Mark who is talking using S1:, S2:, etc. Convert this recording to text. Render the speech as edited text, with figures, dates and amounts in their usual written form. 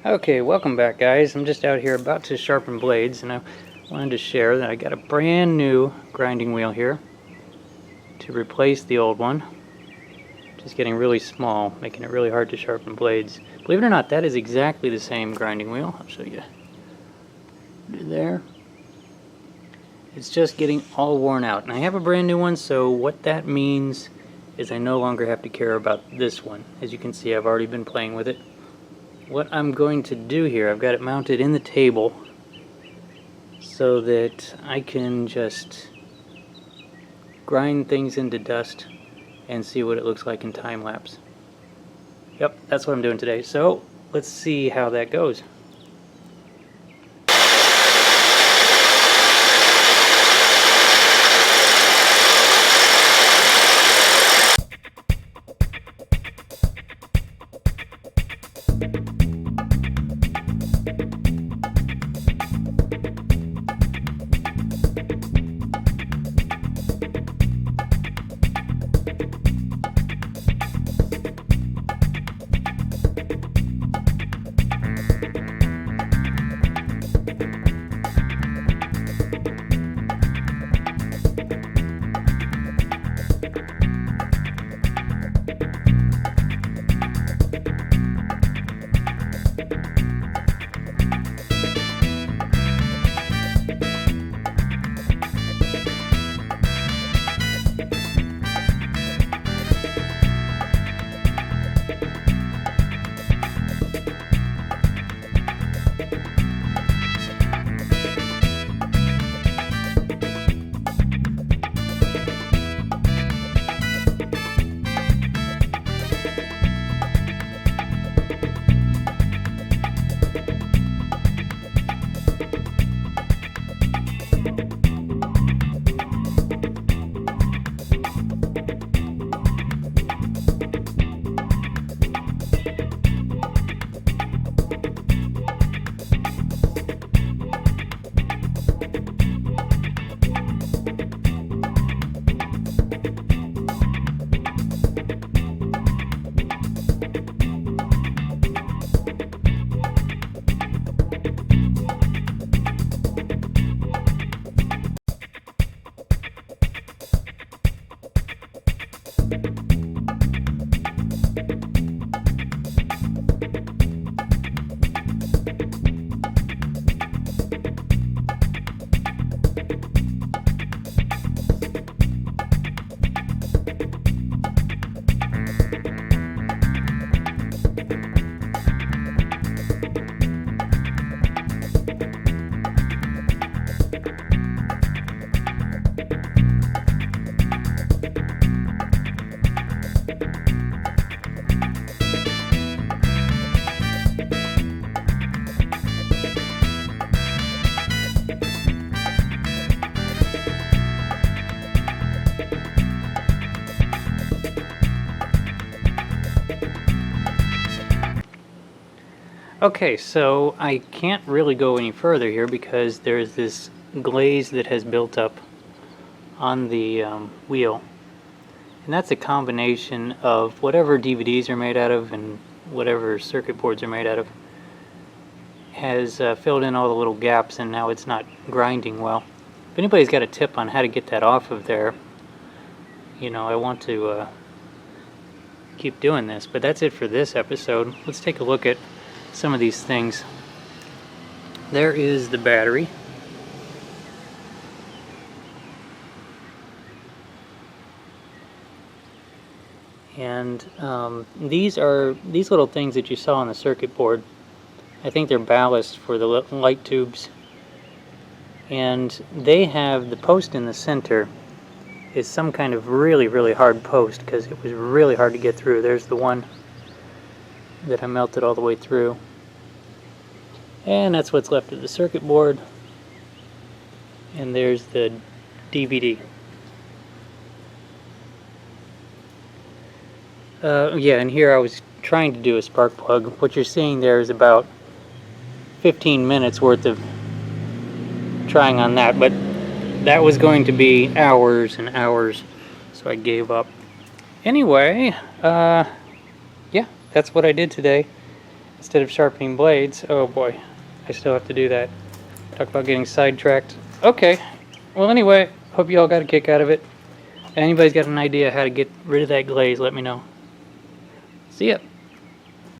S1: Okay, welcome back guys. I'm just out here about to sharpen blades, and I wanted to share that I got a brand new grinding wheel here to replace the old one. Just getting really small, making it really hard to sharpen blades. Believe it or not, that is exactly the same grinding wheel. I'll show you. There. It's just getting all worn out. And I have a brand new one, so what that means is I no longer have to care about this one. As you can see, I've already been playing with it. What I'm going to do here, I've got it mounted in the table so that I can just grind things into dust and see what it looks like in time lapse. Yep, that's what I'm doing today. So let's see how that goes. Okay, so I can't really go any further here because there's this glaze that has built up on the wheel. And that's a combination of whatever DVDs are made out of and whatever circuit boards are made out of has filled in all the little gaps, and now it's not grinding well. If anybody's got a tip on how to get that off of there, you know, I want to keep doing this. But that's it for this episode. Let's take a look at some of these things. There is the battery. And these little things that you saw on the circuit board, I think they're ballast for the light tubes. And they have the post in the center is some kind of really, really hard post because it was really hard to get through. There's the one that I melted all the way through. And that's what's left of the circuit board. And there's the DVD. Yeah, and here I was trying to do a spark plug. What you're seeing there is about 15 minutes worth of trying on that, but that was going to be hours and hours, so I gave up. Anyway, yeah, that's what I did today. instead of sharpening blades. Oh boy, I still have to do that. Talk about getting sidetracked. Okay, well anyway, hope you all got a kick out of it. If anybody's got an idea how to get rid of that glaze, let me know. See ya.